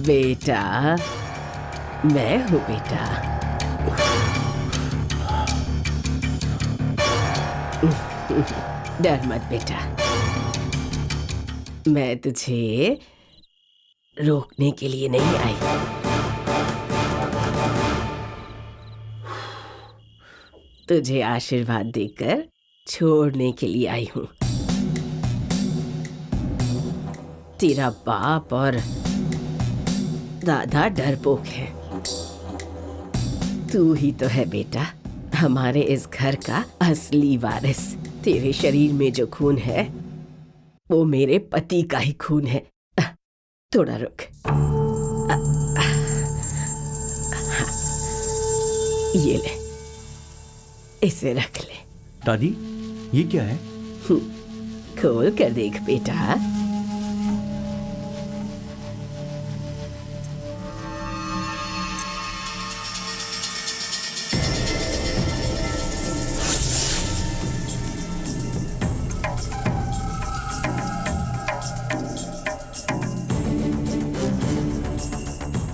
बेटा, मैं हूँ बेटा। डर मत बेटा, मैं तुझे रोकने के लिए नहीं आई। तुझे आशीर्वाद देकर छोड़ने के लिए आई हूँ। तेरा बाप और दादा डरपोक है, तू ही तो है बेटा हमारे इस घर का असली वारिस। तेरे शरीर में जो खून है वो मेरे पति का ही खून है। थोड़ा रुक। ये ले, इसे रख ले। दादी, ये क्या है? खोल कर देख बेटा।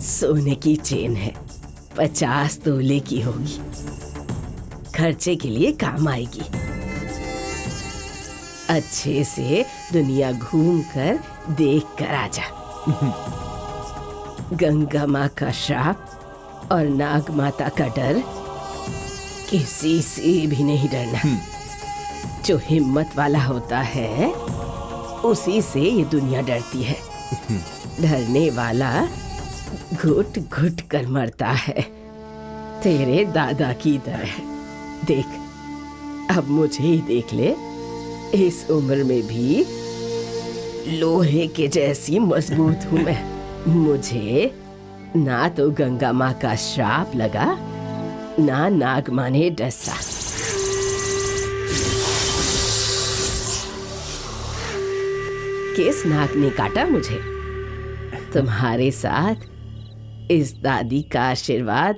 सोने की चेन है, 50 तोले की होगी, खर्चे के लिए काम आएगी। अच्छे से दुनिया घूम कर देख कर आ जा। गंगा माँ का श्राप और नाग माता का डर किसी से भी नहीं डरना। जो हिम्मत वाला होता है उसी से ये दुनिया डरती है। डरने वाला घुट घुट कर मरता है, तेरे दादा की तरह। देख, अब मुझे ही देख ले, इस उम्र में भी लोहे के जैसी मजबूत हूं मैं। मुझे ना तो गंगा माँ का श्राप लगा, ना नाग माँ ने डसा। किस नाग ने काटा मुझे? तुम्हारे साथ इस दादी का आशीर्वाद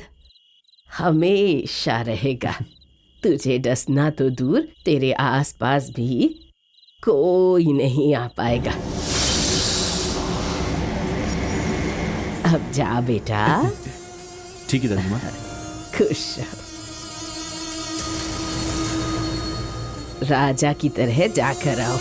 हमेशा रहेगा। तुझे डसना तो दूर, तेरे आसपास भी कोई नहीं आ पाएगा। अब जा बेटा। ठीक है दादी माँ। खुश रहो, राजा की तरह जाकर आओ।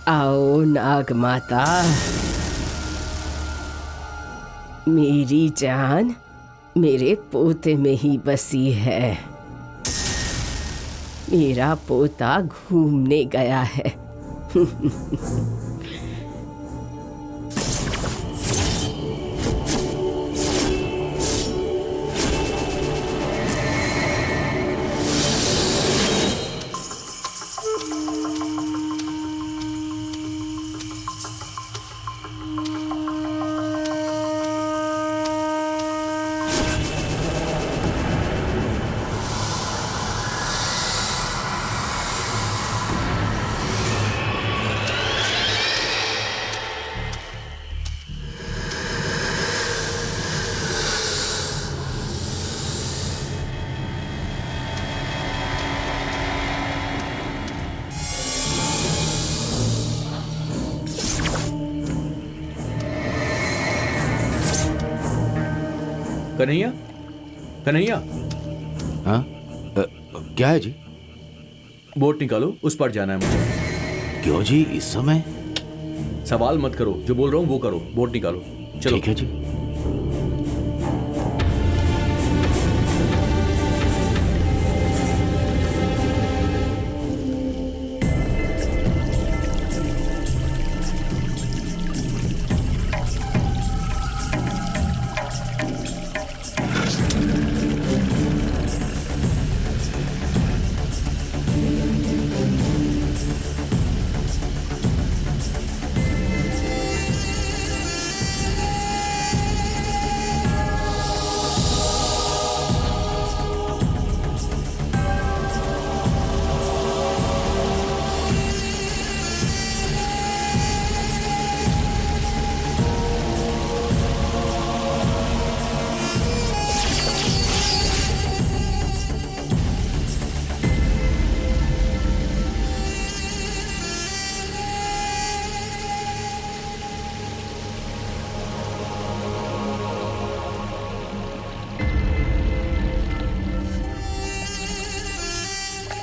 आओ नाग माता, मेरी जान मेरे पोते में ही बसी है। मेरा पोता घूमने गया है। कन्हैया, कन्हैया। हाँ, क्या है जी? बोट निकालो, उस पर जाना है मुझे। क्यों जी, इस समय? सवाल मत करो, जो बोल रहा हूँ वो करो। बोट निकालो, चलो। ठीक है जी।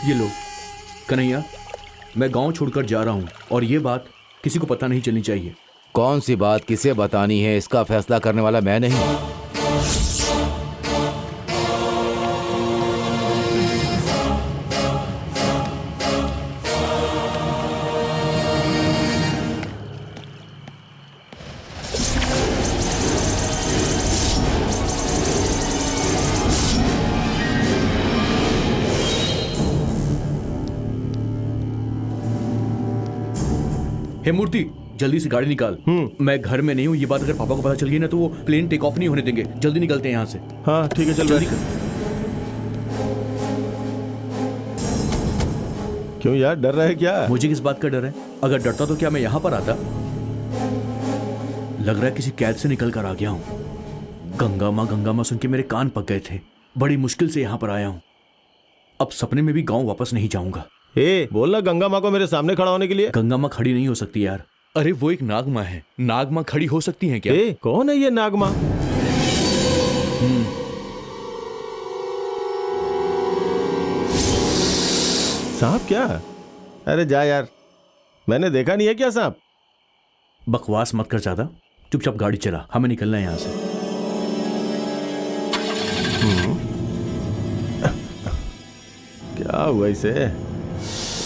ये लो कन्हैया, मैं गांव छोड़कर जा रहा हूँ और ये बात किसी को पता नहीं चलनी चाहिए। कौन सी बात किसे बतानी है, इसका फैसला करने वाला मैं नहीं। हे मूर्ति, जल्दी से गाड़ी निकाल। मैं घर में नहीं हूँ, ये बात अगर पापा को पता चल गई ना तो वो प्लेन टेक ऑफ नहीं होने देंगे। जल्दी निकलते हैं यहाँ से। हाँ ठीक है, चल जल्दी बैठ। कर। क्यों यार, डर रहा है क्या? मुझे किस बात का डर है? अगर डरता तो क्या मैं यहाँ पर आता? लग रहा है किसी कैद से निकल कर आ गया हूँ। गंगा माँ सुन के मेरे कान पक गए थे। बड़ी मुश्किल से यहाँ पर आया हूँ। अब सपने में भी गाँव वापस नहीं जाऊंगा। ए, बोलना गंगा माँ को मेरे सामने खड़ा होने के लिए। गंगा माँ खड़ी नहीं हो सकती यार। अरे वो एक नाग माँ है, नाग माँ खड़ी हो सकती हैं क्या? ए, कौन है ये नाग माँ? सांप क्या? अरे जा यार, मैंने देखा नहीं है क्या सांप? बकवास मत कर ज्यादा, चुपचाप गाड़ी चला, हमें निकलना है यहाँ से। क्या हुआ इसे?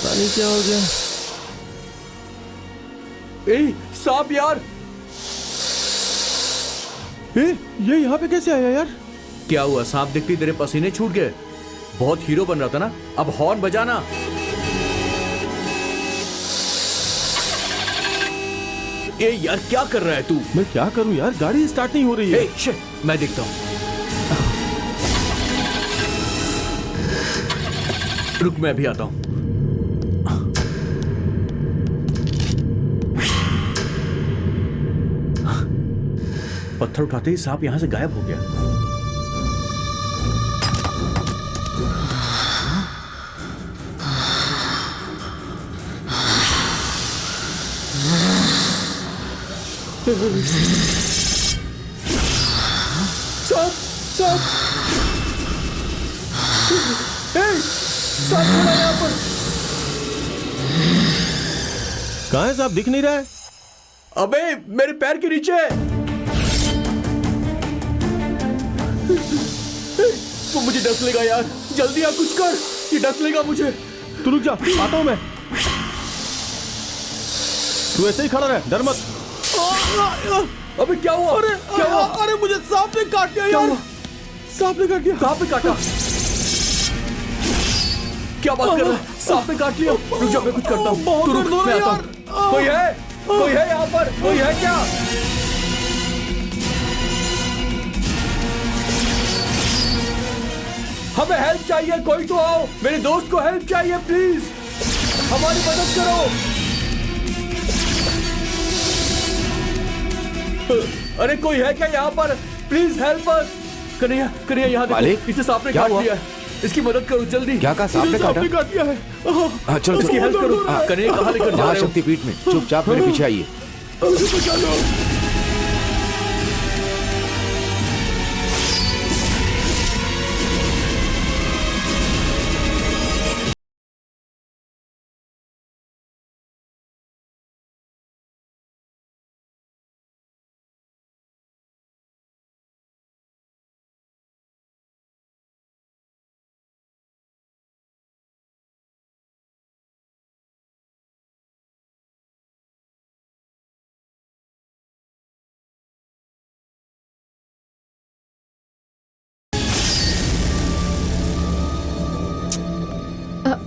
पता नहीं क्या हो गया। ए, सांप यार! ए, ये यहाँ पे कैसे आया यार? क्या हुआ? सांप देखते ही तेरे पसीने छूट गए? बहुत हीरो बन रहा था ना, अब हॉर्न बजाना। ए यार, क्या कर रहा है तू? मैं क्या करूं यार, गाड़ी स्टार्ट नहीं हो रही है। ए, शिट, मैं देखता हूँ। रुक, मैं भी आता हूँ। पत्थर उठाते ही सांप यहां से गायब हो गया। सांप, सांप, सांप खड़ा है यहाँ पर। कहाँ है सांप? दिख नहीं रहा है। अबे, मेरे पैर के नीचे है। वो मुझे डस लेगा यार, जल्दी आ कुछ कर, ये डस लेगा मुझे। तू रुक जा, आता हूं मैं। तू ऐसे ही खड़ा रह, डर मत। अबे क्या हुआ? अरे क्या हुआ? अरे मुझे सांप ने काट दिया यार। सांप ने काट दिया। कहाँ पे काटा? क्या बात कर रहा है? सांप ने काट लिया? रुक जा, मैं कुछ करता हूँ। बहुत तू रुक, दर्द हो मैं रहा आता हूँ। कोई है? कोई है यहाँ पर? कोई है क्या? हमें हेल्प चाहिए, कोई तो आओ। मेरे दोस्त को हेल्प चाहिए, प्लीज हमारी मदद करो। अरे कोई है क्या यहाँ पर? Please help us. Kanhaiya, Kanhaiya यहाँ मालिक, देखो, इसे सांप ने क्या काट हुआ? लिया है। इसकी मदद करो जल्दी। क्या कहा? सांप ने सांप काटा? ने काट दिया है। हाँ, चलो इसकी हेल्प करो। कन्हैया कहाँ लेकर जा हाँ, रहे हो? शक्तिपीठ में। चुपचाप मेरे पीछे आइए। मुझे बचा लो।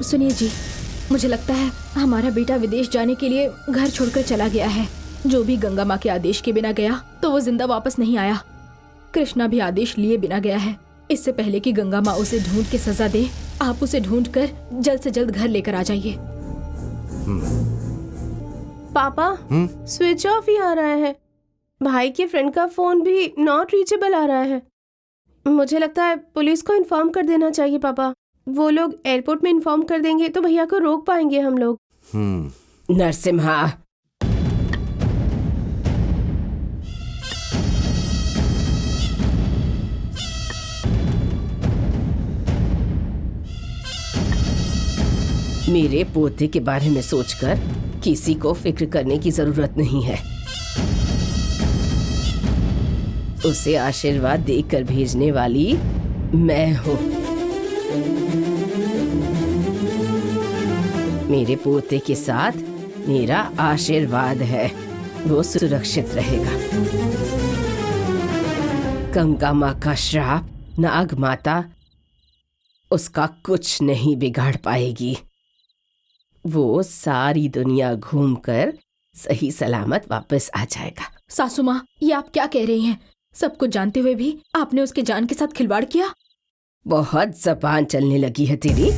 सुनिए जी, मुझे लगता है हमारा बेटा विदेश जाने के लिए घर छोड़कर चला गया है। जो भी गंगा माँ के आदेश के बिना गया तो वो जिंदा वापस नहीं आया। कृष्णा भी आदेश लिए बिना गया है। इससे पहले कि गंगा माँ उसे ढूंढ के सजा दे, आप उसे ढूंढ कर जल्द से जल्द घर लेकर आ जाइए। पापा, स्विच ऑफ ही आ रहा है। भाई के फ्रेंड का फोन भी नॉट रीचेबल आ रहा है। मुझे लगता है पुलिस को इन्फॉर्म कर देना चाहिए पापा। वो लोग एयरपोर्ट में इन्फॉर्म कर देंगे तो भैया को रोक पाएंगे हम लोग। नरसिम्हा, मेरे पोते के बारे में सोचकर किसी को फिक्र करने की जरूरत नहीं है। उसे आशीर्वाद देकर भेजने वाली मैं हूँ। मेरे पोते के साथ मेरा आशीर्वाद है, वो सुरक्षित रहेगा। गंगा माँ का श्राप, नाग माता उसका कुछ नहीं बिगाड़ पाएगी। वो सारी दुनिया घूमकर सही सलामत वापस आ जाएगा। सासू माँ, ये आप क्या कह रही हैं? सब कुछ जानते हुए भी आपने उसके जान के साथ खिलवाड़ किया। बहुत जबान चलने लगी है तेरी।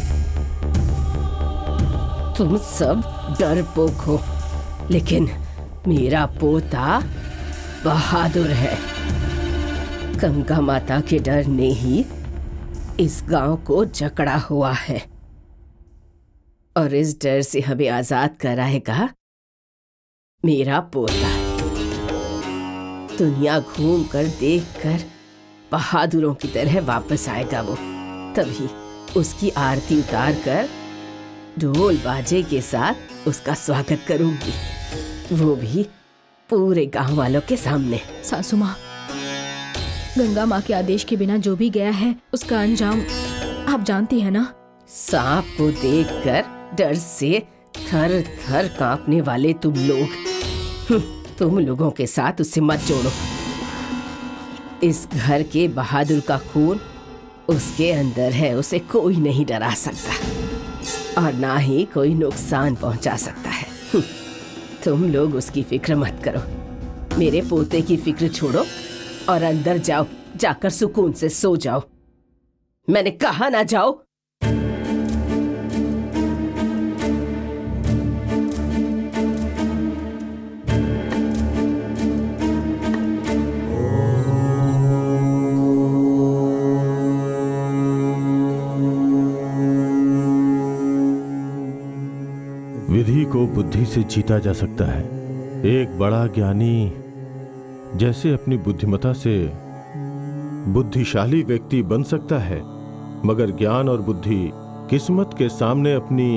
तुम सब डरपोक हो, लेकिन मेरा पोता बहादुर है। गंगा माता के डर ने ही इस गांव को जकड़ा हुआ है, और इस डर से हमें आजाद कराएगा मेरा पोता। दुनिया घूमकर देखकर बहादुरों की तरह वापस आएगा वो। तभी उसकी आरती उतार कर ढोल बाजे के साथ उसका स्वागत करूंगी, वो भी पूरे गांव वालों के सामने। सासू माँ, गंगा माँ के आदेश के बिना जो भी गया है उसका अंजाम आप जानती है ना। सांप को देखकर डर से थर थर कांपने वाले तुम लोग, तुम लोगों के साथ उसे मत जोड़ो। इस घर के बहादुर का खून उसके अंदर है, उसे कोई नहीं डरा सकता और ना ही कोई नुकसान पहुंचा सकता है। तुम लोग उसकी फिक्र मत करो, मेरे पोते की फिक्र छोड़ो और अंदर जाओ, जाकर सुकून से सो जाओ। मैंने कहा ना जाओ। विधि को बुद्धि से जीता जा सकता है। एक बड़ा ज्ञानी जैसे अपनी बुद्धिमत्ता से बुद्धिशाली व्यक्ति बन सकता है, मगर ज्ञान और बुद्धि किस्मत के सामने अपनी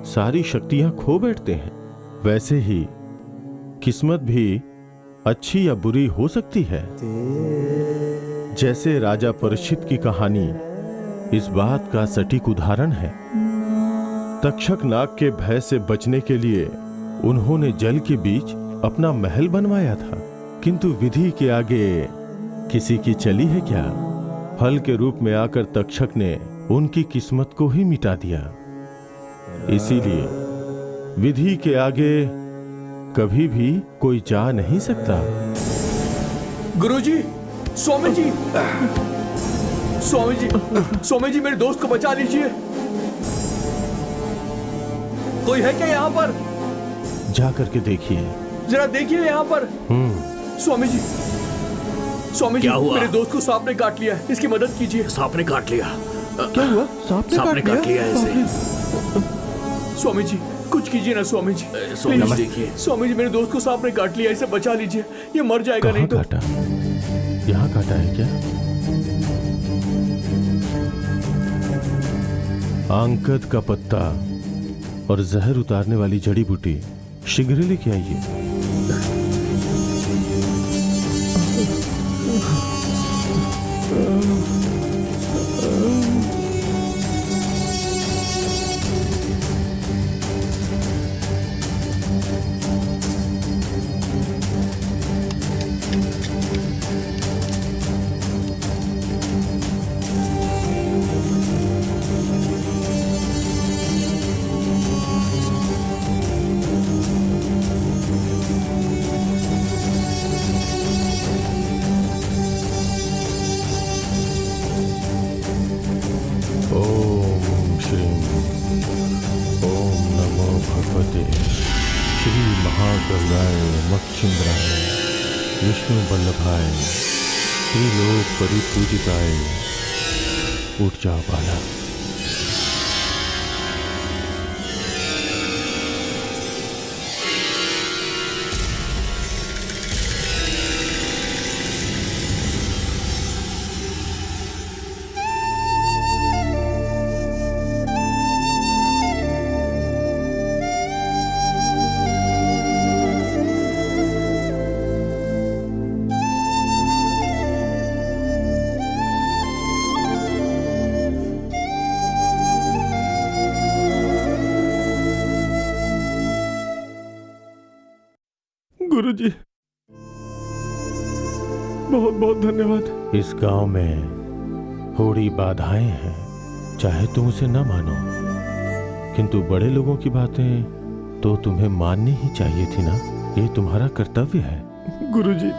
सारी शक्तियां खो बैठते हैं। वैसे ही किस्मत भी अच्छी या बुरी हो सकती है। जैसे राजा परीक्षित की कहानी इस बात का सटीक उदाहरण है। तक्षक नाग के भय से बचने के लिए उन्होंने जल के बीच अपना महल बनवाया था, किंतु विधि के आगे किसी की चली है क्या? फल के रूप में आकर तक्षक ने उनकी किस्मत को ही मिटा दिया। इसीलिए विधि के आगे कभी भी कोई जा नहीं सकता। गुरुजी, स्वामी जी, स्वामी जी, स्वामी जी, मेरे दोस्त को बचा लीजिए। कोई है क्या यहाँ पर? जा करके देखिए, जरा देखिए यहाँ पर। स्वामी जी, स्वामी जी, क्या हुआ? मेरे दोस्त को सांप ने काट लिया, इसकी मदद कीजिए। सांप ने काट लिया? क्या हुआ? सांप ने काट लिया ऐसे। स्वामी जी, कुछ कीजिए ना स्वामी जी। स्वामी जी, प्लीज। देखिए। स्वामी जी, मेरे दोस्त को सांप ने काट लिया, इसे बचा लीजिए, ये मर जाएगा नहीं तो। काटा? यहाँ काटा है क्या? आंकद का पत्ता और जहर उतारने वाली जड़ी बूटी शीघ्र लेके आइए। विष्णु बल्लभाय त्रिलोक परिपूजिताय। उठ जाओ बाला। गुरुजी, बहुत बहुत धन्यवाद। इस गांव में थोड़ी बाधाएं हैं, चाहे तुम उसे न मानो, किंतु बड़े लोगों की बातें तो तुम्हें माननी ही चाहिए थी ना। ये तुम्हारा कर्तव्य है। गुरुजी,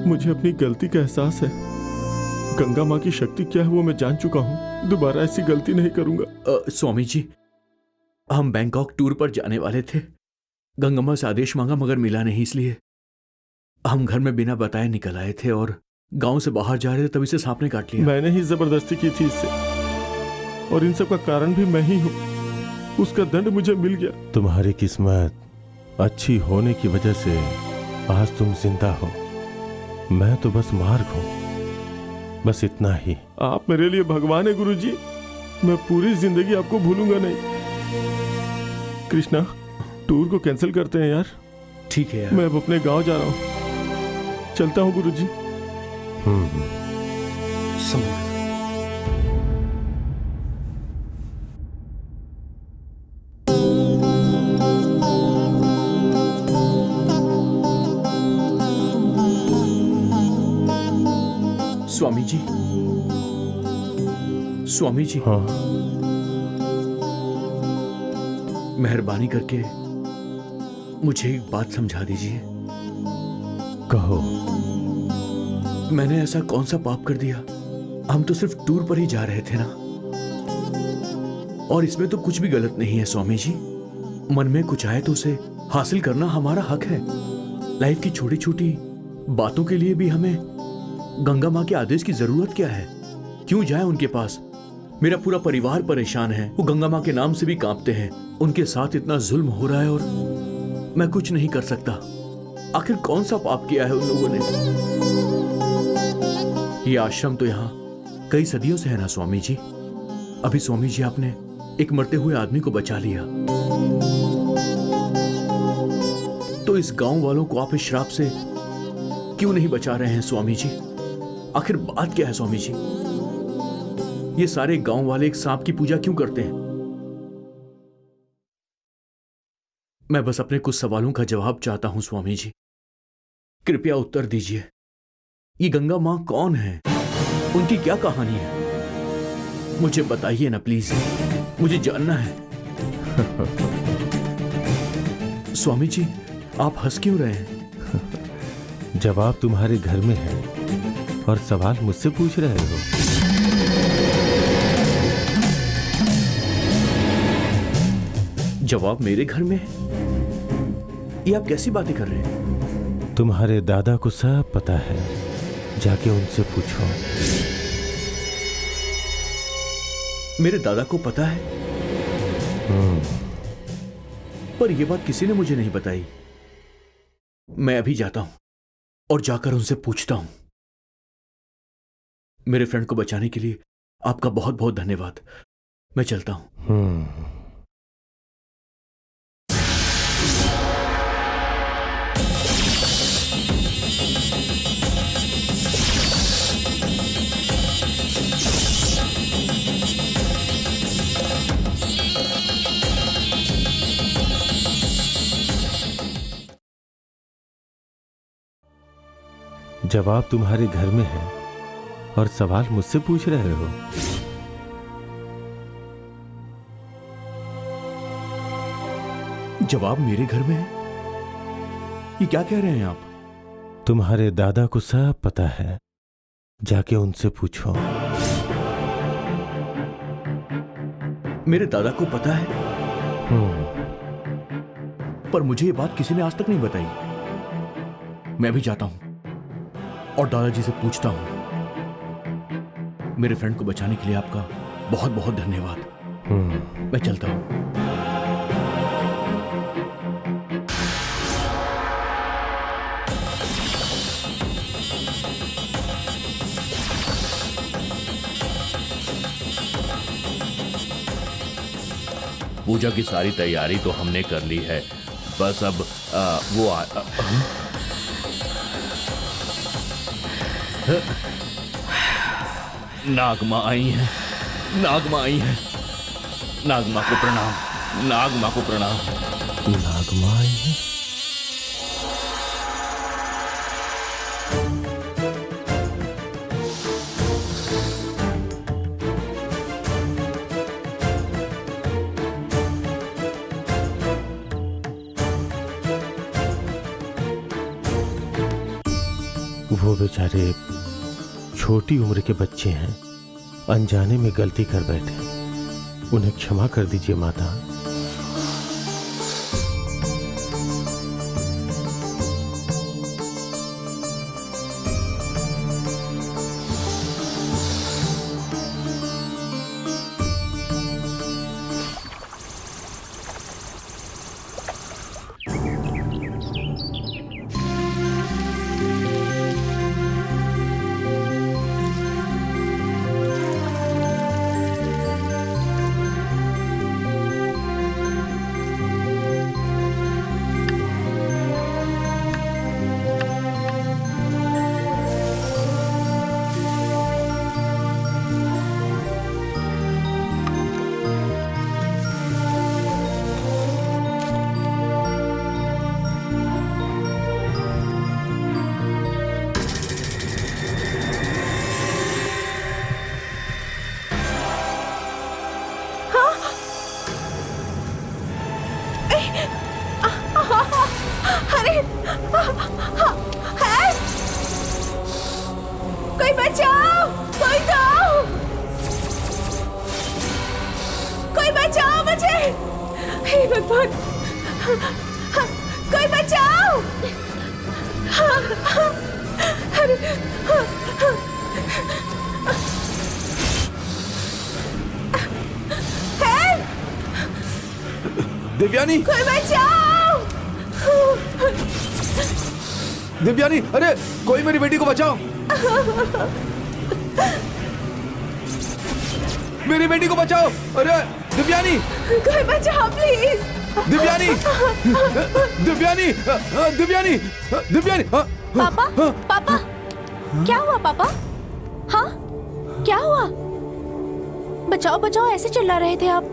मुझे अपनी गलती का एहसास है। गंगा माँ की शक्ति क्या है वो मैं जान चुका हूँ। दोबारा ऐसी गलती नहीं करूंगा। स्वामी जी, हम बैंकॉक टूर पर जाने वाले थे। गंगा माँ से आदेश मांगा मगर मिला नहीं, इसलिए हम घर में बिना बताए निकल आए थे और गांव से बाहर जा रहे थे, तभी से सांप ने काट लिया। मैंने ही जबरदस्ती की थी इससे, और इन सब का कारण भी मैं ही हूँ। उसका दंड मुझे मिल गया। तुम्हारी किस्मत अच्छी होने की वजह से आज तुम जिंदा हो। मैं तो बस मार्ग हूँ, बस इतना ही। आप मेरे लिए भगवान है गुरुजी। मैं पूरी जिंदगी आपको भूलूंगा नहीं। कृष्णा, टूर को कैंसिल करते हैं यार। ठीक है यार। मैं अब अपने गांव जा रहा हूँ। चलता हूँ गुरुजी। समझ। स्वामी जी, स्वामी जी, हाँ, मेहरबानी करके मुझे एक बात समझा दीजिए। कहो। मैंने ऐसा कौन सा पाप कर दिया? हम तो सिर्फ टूर पर ही जा रहे थे ना, और इसमें तो कुछ भी गलत नहीं है स्वामी जी। मन में कुछ आए तो उसे हासिल करना हमारा हक है। लाइफ की छोटी छोटी बातों के लिए भी हमें गंगा माँ के आदेश की जरूरत क्या है? क्यों जाए उनके पास? मेरा पूरा परिवार परेशान है। वो गंगा माँ के नाम से भी कांपते हैं। उनके साथ इतना जुल्म हो रहा है और मैं कुछ नहीं कर सकता। आखिर कौन सा पाप किया है उन लोगों ने? ये आश्रम तो यहाँ कई सदियों से है ना स्वामी जी। अभी स्वामी जी आपने एक मरते हुए आदमी को बचा लिया, तो इस गांव वालों को आप इस श्राप से क्यों नहीं बचा रहे हैं स्वामी जी? आखिर बात क्या है स्वामी जी? ये सारे गांव वाले एक सांप की पूजा क्यों करते हैं? मैं बस अपने कुछ सवालों का जवाब चाहता हूं स्वामी जी। कृपया उत्तर दीजिए। ये गंगा मां कौन है? उनकी क्या कहानी है? मुझे बताइए ना प्लीज, मुझे जानना है। स्वामी जी, आप हंस क्यों रहे हैं? जवाब तुम्हारे घर में है और सवाल मुझसे पूछ रहे हो। जवाब मेरे घर में है? ये आप कैसी बातें कर रहे हैं? तुम्हारे दादा को सब पता है, जाके उनसे पूछो। मेरे दादा को पता है? पर यह बात किसी ने मुझे नहीं बताई। मैं अभी जाता हूं और जाकर उनसे पूछता हूं। मेरे फ्रेंड को बचाने के लिए आपका बहुत बहुत धन्यवाद। मैं चलता हूं। जवाब तुम्हारे घर में है और सवाल मुझसे पूछ रहे हो। जवाब मेरे घर में है? ये क्या कह रहे हैं आप? तुम्हारे दादा को सब पता है, जाके उनसे पूछो। मेरे दादा को पता है? पर मुझे ये बात किसी ने आज तक नहीं बताई। मैं भी जाता हूं और दादाजी से पूछता हूं। मेरे फ्रेंड को बचाने के लिए आपका बहुत बहुत धन्यवाद। मैं चलता हूं। पूजा की सारी तैयारी तो हमने कर ली है, बस अब नागमा आई है, नागमा आई है। नागमा को प्रणाम, नागमा को प्रणाम। नागमा आई है? वो बेचारे छोटी उम्र के बच्चे हैं, अनजाने में गलती कर बैठे, उन्हें क्षमा कर दीजिए माता। कोई बचाओ, कोई दो, कोई बचाओ मुझे, हे भगवान, कोई बचाओ। दिव्यानी, कोई बचाओ। दिव्यानी, अरे कोई मेरी बेटी को बचाओ, मेरी बेटी को बचाओ, अरे दिव्यानी, कोई बचाओ प्लीज। दिव्यानी, दिव्यानी, दिव्यानी, दिव्यानी। पापा, पापा, क्या हुआ पापा? हाँ, क्या हुआ? बचाओ बचाओ ऐसे चिल्ला रहे थे आप,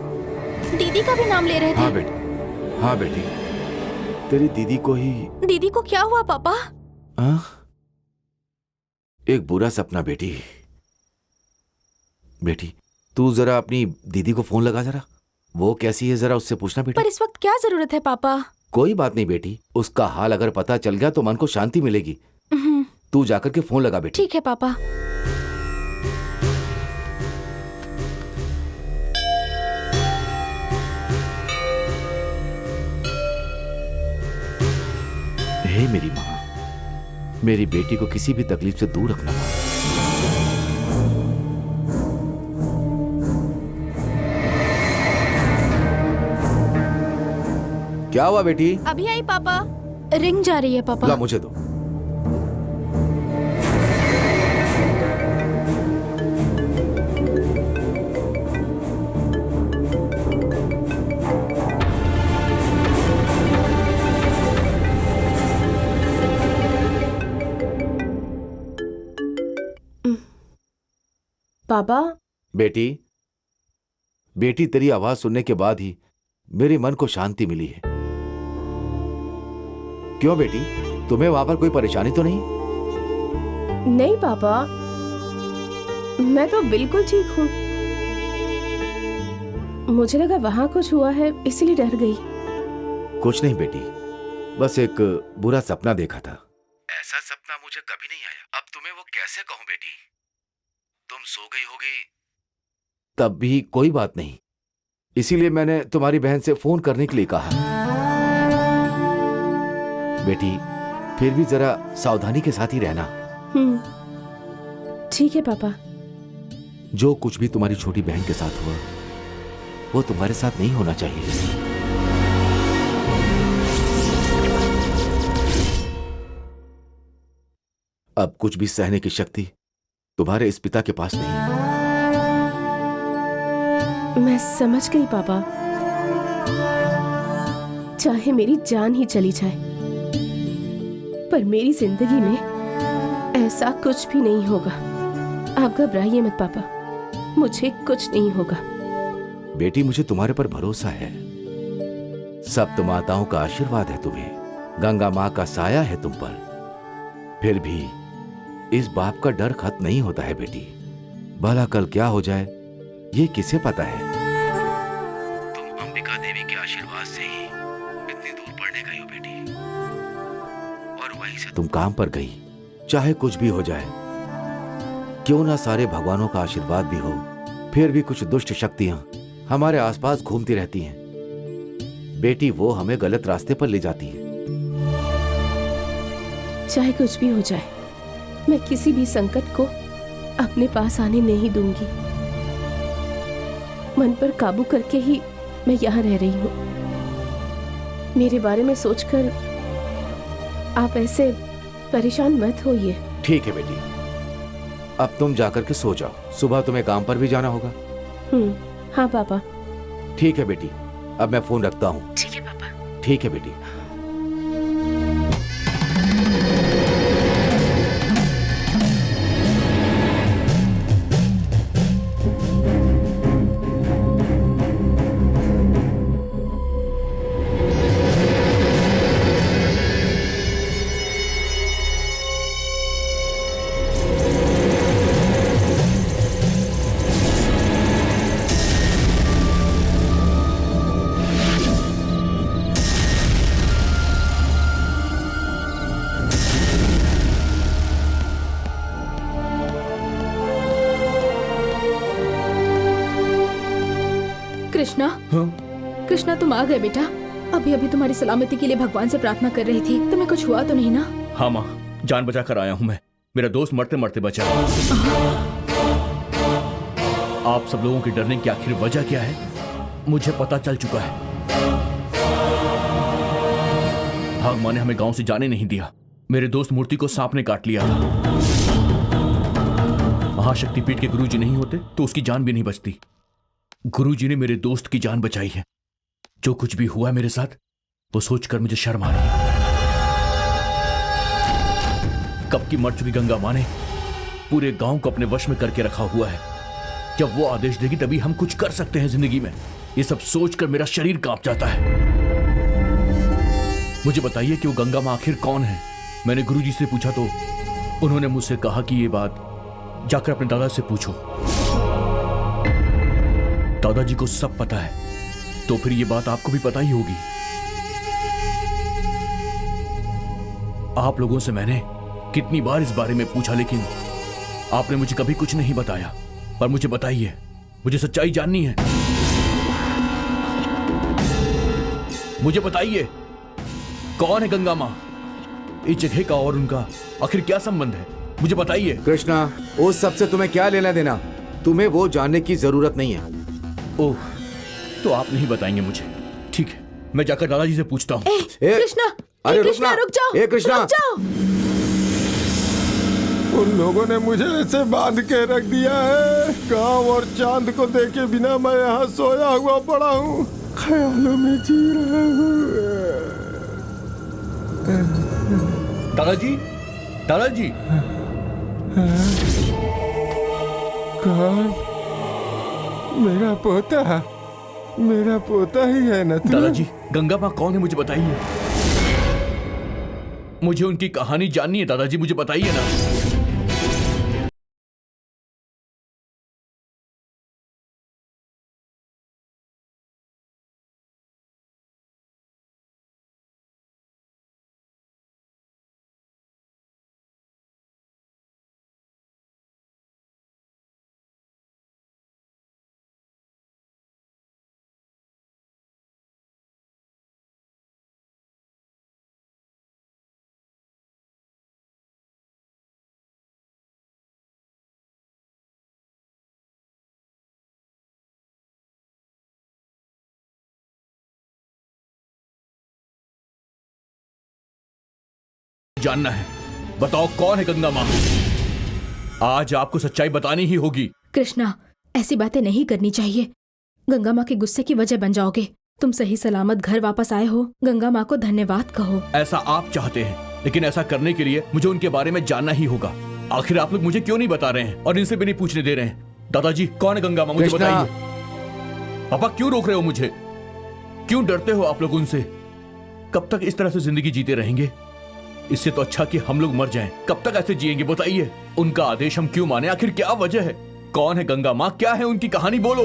दीदी का भी नाम ले रहे थे। हाँ बेटी, हाँ बेटी, तेरी दीदी को ही। दीदी को क्या हुआ पापा? हाँ? एक बुरा सपना बेटी। बेटी, तू जरा अपनी दीदी को फोन लगा जरा, वो कैसी है जरा उससे पूछना बेटी। पर इस वक्त क्या जरूरत है पापा? कोई बात नहीं बेटी, उसका हाल अगर पता चल गया तो मन को शांति मिलेगी। तू जाकर के फोन लगा बेटी। ठीक है पापा। हे मेरी माँ, मेरी बेटी को किसी भी तकलीफ से दूर रखना माँ। क्या हुआ बेटी? अभी आई पापा। रिंग जा रही है पापा। ला मुझे दो। पापा। बेटी, बेटी तेरी आवाज सुनने के बाद ही मेरे मन को शांति मिली है। क्यों बेटी, तुम्हें वहां पर कोई परेशानी तो नहीं? नहीं पापा, मैं तो बिल्कुल ठीक हूँ। मुझे लगा वहां कुछ हुआ है इसीलिए डर गई। कुछ नहीं बेटी, बस एक बुरा सपना देखा था। ऐसा सपना मुझे कभी नहीं आया। अब तुम्हें वो कैसे कहूं बेटी? तुम सो गई होगी तब भी कोई बात नहीं, इसीलिए मैंने तुम्हारी बहन से फोन करने के लिए कहा। बेटी, फिर भी जरा सावधानी के साथ ही रहना। ठीक है पापा। जो कुछ भी तुम्हारी छोटी बहन के साथ हुआ वो तुम्हारे साथ नहीं होना चाहिए। अब कुछ भी सहने की शक्ति तुम्हारे इस पिता के पास नहीं। मैं समझ गई पापा, चाहे मेरी जान ही चली जाए पर मेरी जिंदगी में ऐसा कुछ भी नहीं होगा। आप घबराइए मत पापा, मुझे कुछ नहीं होगा। बेटी, मुझे तुम्हारे पर भरोसा है। सप्त माताओं का आशीर्वाद है तुम्हें, गंगा माँ का साया है तुम पर। फिर भी इस बाप का डर खत्म नहीं होता है बेटी। भला कल क्या हो जाए ये किसे पता है। तुम अंबिका देवी के आशीर्वाद से ही इतनी दूर पढ़ने गई हो बेटी, और वहीं से तुम काम पर गई चाहे कुछ भी हो जाए, क्यों ना सारे भगवानों का आशीर्वाद भी हो, फिर भी कुछ दुष्ट शक्तियां हमारे आसपास घूमती रहती हैं। बेटी वो हमें गलत रास्ते पर ले जाती है। चाहे कुछ भी हो जाए, मैं किसी भी संकट को अपने पास आने नहीं दूंगी। मन पर काबू करके ही मैं यहाँ रह रही हूँ। मेरे बारे में सोचकर आप ऐसे परेशान मत होइए। ठीक है बेटी, अब तुम जाकर के सो जाओ, सुबह तुम्हें काम पर भी जाना होगा। हाँ पापा। ठीक है बेटी, अब मैं फोन रखता हूँ। ठीक है पापा। ठीक है बेटी। कृष्णा, कृष्णा तुम आ गए बेटा। अभी अभी तुम्हारी सलामती के लिए भगवान से प्रार्थना कर रही थी। तुम्हें कुछ हुआ तो नहीं ना? हाँ माँ, जान बचा कर आया हूँ मैं। मेरा दोस्त मरते मरते बचा। आप सब लोगों के डरने की आखिर वजह क्या है मुझे पता चल चुका है। भाग माँ ने हमें गांव से जाने नहीं दिया। मेरे दोस्त मूर्ति को सांप ने काट लिया था। महाशक्तिपीठ के गुरुजी नहीं होते तो उसकी जान भी नहीं बचती। गुरुजी ने मेरे दोस्त की जान बचाई है। जो कुछ भी हुआ है मेरे साथ, वो सोचकर मुझे शर्म आ रही है। कब की मर चुकी गंगा माँ ने पूरे गांव को अपने वश में करके रखा हुआ है। जब वो आदेश देगी तभी हम कुछ कर सकते हैं जिंदगी में। ये सब सोचकर मेरा शरीर कांप जाता है। मुझे बताइए कि वो गंगा माँ आखिर कौन है? मैंने गुरुजी से पूछा तो उन्होंने मुझसे कहा कि ये बात जाकर अपने दादा से पूछो। दादाजी को सब पता है, तो फिर ये बात आपको भी पता ही होगी। आप लोगों से मैंने कितनी बार इस बारे में पूछा, लेकिन आपने मुझे कभी कुछ नहीं बताया। पर मुझे बताइए, मुझे सच्चाई जाननी है। मुझे बताइए, कौन है गंगा माँ? इस जगह का और उनका आखिर क्या संबंध है? मुझे बताइए। कृष्णा, उस सब से तुम्हें क्या लेना देना? तुम्हें वो जानने की जरूरत नहीं है। ओह, तो आप नहीं बताएंगे मुझे? ठीक है, मैं जाकर दादाजी से पूछता हूँ। कृष्णा, अरे कृष्णा रुक जाओ। कृष्णा, रुक जाओ। उन लोगों ने मुझे ऐसे बांध के रख दिया है। गांव और चांद को देखे बिना मैं यहाँ सोया हुआ पड़ा हूँ, ख्यालों में जी रहा हूँ। दादाजी, दादाजी। कौन? मेरा पोता ही है ना तू? दादाजी, गंगा माँ कौन है मुझे बताइए। मुझे उनकी कहानी जाननी है दादाजी, मुझे बताइए ना। जानना है, बताओ कौन है गंगा माँ? आज आपको सच्चाई बतानी ही होगी। कृष्णा, ऐसी बातें नहीं करनी चाहिए। गंगा माँ के गुस्से की वजह बन जाओगे। तुम सही सलामत घर वापस आए हो, गंगा माँ को धन्यवाद कहो। ऐसा आप चाहते हैं, लेकिन ऐसा करने के लिए मुझे उनके बारे में जानना ही होगा। आखिर आप लोग मुझे क्यों नहीं बता रहे हैं और इनसे भी नहीं पूछने दे रहे हैं? दादाजी, कौन है गंगा माँ? मुझे बताइए। पापा, क्यों रोक रहे हो मुझे? क्यों डरते हो आप लोग उनसे? कब तक इस तरह से जिंदगी जीते रहेंगे? इससे तो अच्छा कि हम लोग मर जाएं। कब तक ऐसे जिएंगे बताइए? उनका आदेश हम क्यों माने? आखिर क्या वजह है? कौन है गंगा माँ? क्या है उनकी कहानी? बोलो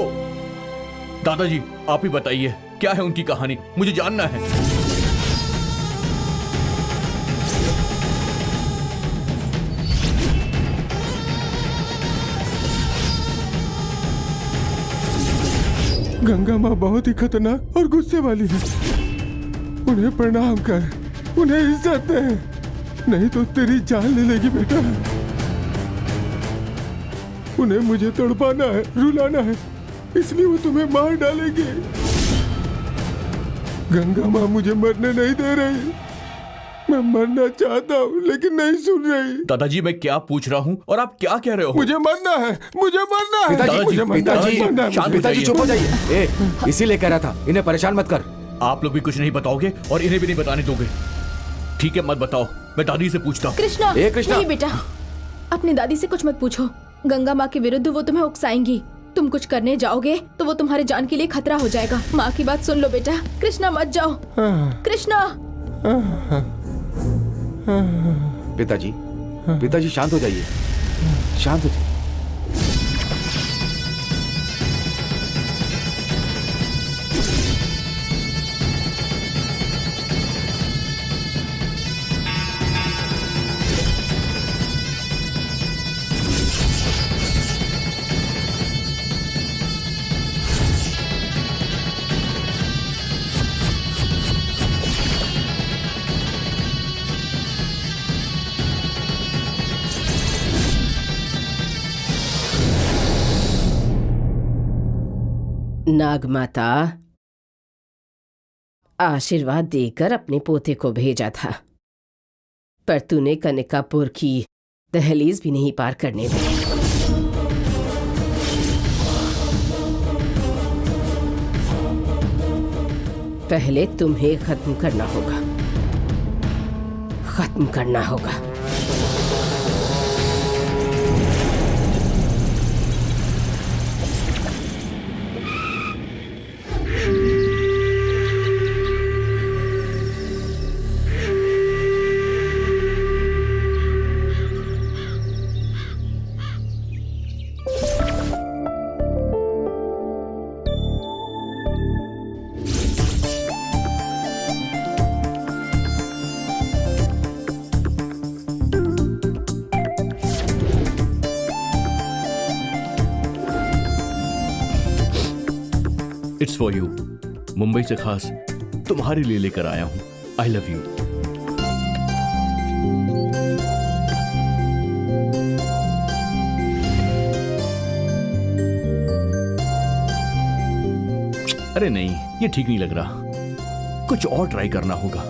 दादाजी, आप ही बताइए, क्या है उनकी कहानी? मुझे जानना है। गंगा माँ बहुत ही खतरनाक और गुस्से वाली है। उन्हें प्रणाम कर, उन्हें इज्जत दे, नहीं तो तेरी जान ले लेगी बेटा। उन्हें मुझे तड़पाना है, रुलाना है, इसलिए वो तुम्हें मार डालेगी। गंगा माँ मुझे मरने नहीं दे रही। मैं मरना चाहता हूँ लेकिन नहीं सुन रही। दादाजी मैं क्या पूछ रहा हूँ और आप क्या कह रहे हो? मुझे मरना है, मुझे मरना है। पिताजी, मुझे मरना है, पिताजी, मरना है, शांत हो पिताजी जाइए। चुप हो जाइए। ए, इसीलिए कह रहा था इन्हें परेशान मत कर। आप लोग भी कुछ नहीं बताओगे और इन्हें भी नहीं बताने दोगे। ठीक है मत बताओ, मैं दादी से पूछता हूँ। कृष्णा, ए, कृष्णा। नहीं बेटा, अपनी दादी से कुछ मत पूछो। गंगा माँ के विरुद्ध वो तुम्हें उकसाएंगी। तुम कुछ करने जाओगे तो वो तुम्हारे जान के लिए खतरा हो जाएगा। माँ की बात सुन लो बेटा। कृष्णा मत जाओ। कृष्णा, पिताजी, पिताजी शांत हो जाइए, शांत हो जाइए। नागमाता आशीर्वाद देकर अपने पोते को भेजा था, पर तूने कनिकापुर की दहलीज भी नहीं पार करने दी। पहले तुम्हें खत्म करना होगा, खत्म करना होगा। It's for you. मुंबई से खास तुम्हारे लिए लेकर आया हूं। I love you. अरे नहीं, ये ठीक नहीं लग रहा, कुछ और ट्राई करना होगा।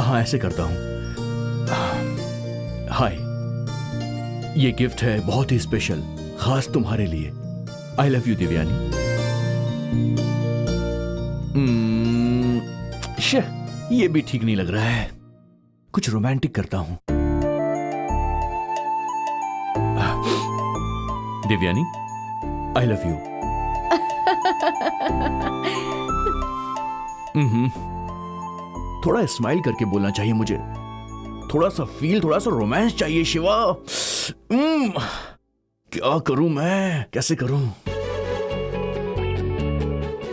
हाँ ऐसे करता हूं। हाय, ये गिफ्ट है बहुत ही स्पेशल, खास तुम्हारे लिए। I love you Divyani. ये भी ठीक नहीं लग रहा है, कुछ रोमांटिक करता हूं। Divyani, I love you. थोड़ा स्माइल करके बोलना चाहिए मुझे, थोड़ा सा फील, थोड़ा सा रोमांस चाहिए शिवा। क्या करूं मैं, कैसे करूं?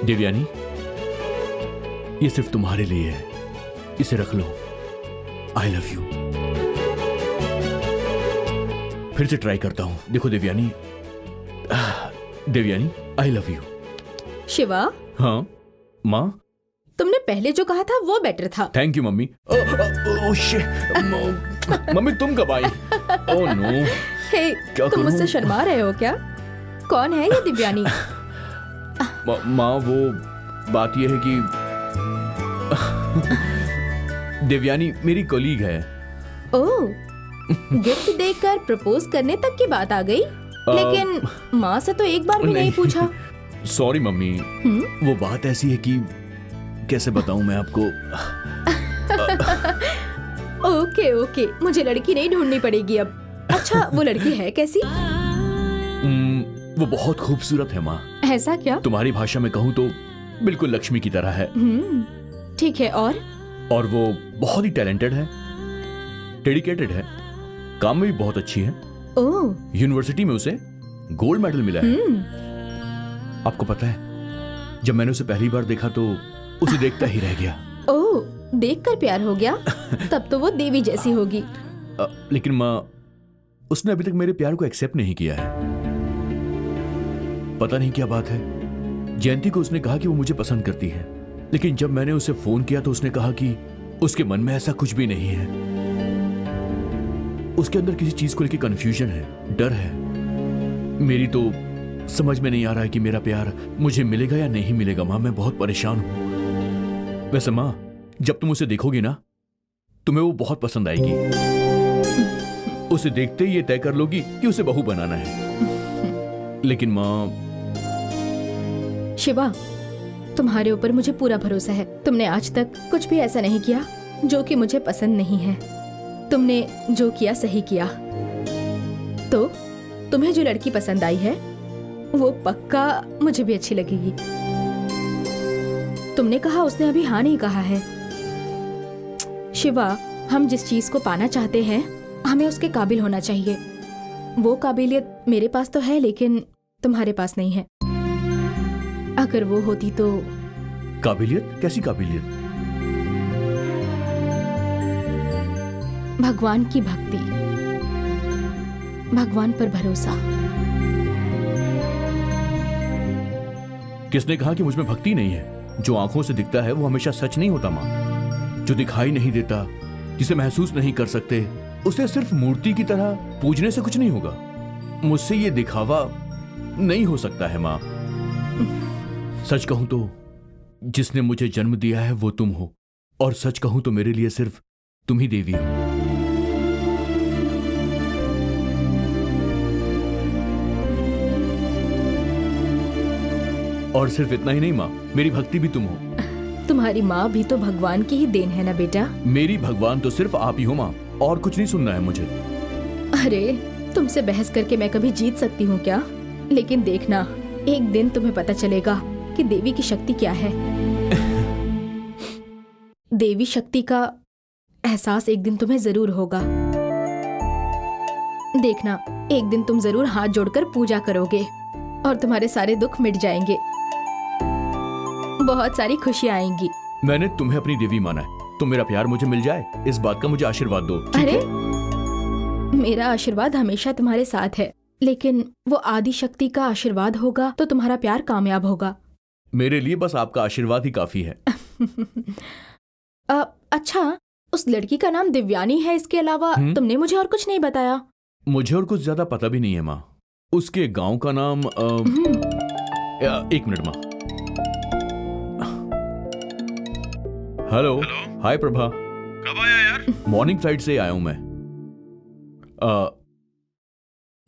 दिव्यानी, ये सिर्फ तुम्हारे लिए है, इसे रख लो। I love you. फिर से ट्राई करता हूं, देखो Divyani. Divyani, I love you. Shiva, हाँ माँ, तुमने पहले जो कहा था वो बेटर था। Thank you mummy. मम्मी तुम कब आई? Oh no. हे, क्या तुम करूं? मुझसे शर्मा रहे हो क्या? कौन है ये दिव्यानी? माँ वो बात यह है कि दिव्यानी मेरी कलीग है। ओह, गिफ्ट देकर प्रपोज करने तक की बात आ गई, लेकिन माँ से तो एक बार भी नहीं पूछा। सॉरी मम्मी, वो बात ऐसी है कि कैसे बताऊं मैं आपको। ओके ओके, मुझे लड़की नहीं ढूंढनी पड़ेगी अब। अच्छा, वो लड़की है कैसी? वो बहुत खूबसूरत है माँ। ऐसा क्या? तुम्हारी भाषा में कहूँ तो बिल्कुल लक्ष्मी की तरह है। ठीक है, और वो बहुत ही टैलेंटेड है, डेडिकेटेड है, काम में भी बहुत अच्छी है। ओह, यूनिवर्सिटी में उसे गोल्ड मेडल मिला है। आपको पता है, जब मैंने उसे पहली बार देखा तो उसे देखता ही रह गया। ओह, देखकर प्यार हो गया? तब तो वो देवी जैसी होगी। लेकिन माँ, उसने अभी तक मेरे प्यार को एक्सेप्ट नहीं किया है। पता नहीं क्या बात है, जयंती को उसने कहा कि वो मुझे पसंद करती है, लेकिन जब मैंने उसे फोन किया तो उसने कहा कि उसके मन में ऐसा कुछ भी नहीं है। उसके अंदर किसी चीज को लेकर कंफ्यूजन है, डर है। मेरी तो समझ में नहीं आ रहा है कि मेरा प्यार मुझे मिलेगा या नहीं मिलेगा। माँ, मैं बहुत परेशान हूं। वैसे माँ, जब तुम उसे देखोगी ना, तुम्हें वो बहुत पसंद आएगी। उसे देखते ही ये तय कर लोगी कि उसे बहू बनाना है। लेकिन माँ, शिवा, तुम्हारे ऊपर मुझे पूरा भरोसा है। तुमने आज तक कुछ भी ऐसा नहीं किया जो कि मुझे पसंद नहीं है। तुमने जो किया सही किया। तो तुम्हें जो लड़की पसंद आई है वो पक्का मुझे भी अच्छी लगेगी। तुमने कहा उसने अभी हाँ नहीं कहा है। शिवा, हम जिस चीज को पाना चाहते हैं हमें उसके काबिल होना चाहिए। वो काबिलियत मेरे पास तो है लेकिन तुम्हारे पास नहीं है। अगर वो होती तो। काबिलियत? कैसी काबिलियत? भगवान की भक्ति, भगवान पर भरोसा। किसने कहा कि मुझमें भक्ति नहीं है? जो आंखों से दिखता है वो हमेशा सच नहीं होता माँ। जो दिखाई नहीं देता, जिसे महसूस नहीं कर सकते, उसे सिर्फ मूर्ति की तरह पूजने से कुछ नहीं होगा। मुझसे ये दिखावा नहीं हो सकता है माँ। सच कहूं तो जिसने मुझे जन्म दिया है वो तुम हो, और सच कहूं तो मेरे लिए सिर्फ तुम ही देवी हो। और सिर्फ इतना ही नहीं माँ, मेरी भक्ति भी तुम हो। तुम्हारी माँ भी तो भगवान की ही देन है ना बेटा। मेरी भगवान तो सिर्फ आप ही हो माँ, और कुछ नहीं सुनना है मुझे। अरे, तुमसे बहस करके मैं कभी जीत सकती हूँ क्या? लेकिन देखना, एक दिन तुम्हें पता चलेगा कि देवी की शक्ति क्या है। देवी शक्ति का एहसास एक दिन तुम्हें जरूर होगा। देखना, एक दिन तुम जरूर हाथ जोड़कर पूजा करोगे और तुम्हारे सारे दुख मिट जाएंगे। बहुत सारी खुशियां आएंगी। मैंने तुम्हें अपनी देवी माना है, तो मेरा प्यार मुझे मिल जाए, इस बात का मुझे आशीर्वाद दो। अरे, मेरा आशीर्वाद हमेशा तुम्हारे साथ है, लेकिन वो आदि शक्ति का आशीर्वाद होगा तो तुम्हारा प्यार कामयाब होगा। मेरे लिए बस आपका आशीर्वाद ही काफी है। अच्छा, उस लड़की का नाम दिव्यानी है, इसके अलावा तुमने मुझे और कुछ नहीं बताया। मुझे और कुछ ज्यादा पता भी नहीं है माँ। उसके गांव का नाम एक मिनट माँ। हेलो, हाय प्रभा। कब आया यार? मॉर्निंग फ्लाइट से आया हूं मैं।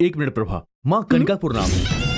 एक मिनट प्रभा, माँ कनिकापुर नाम है।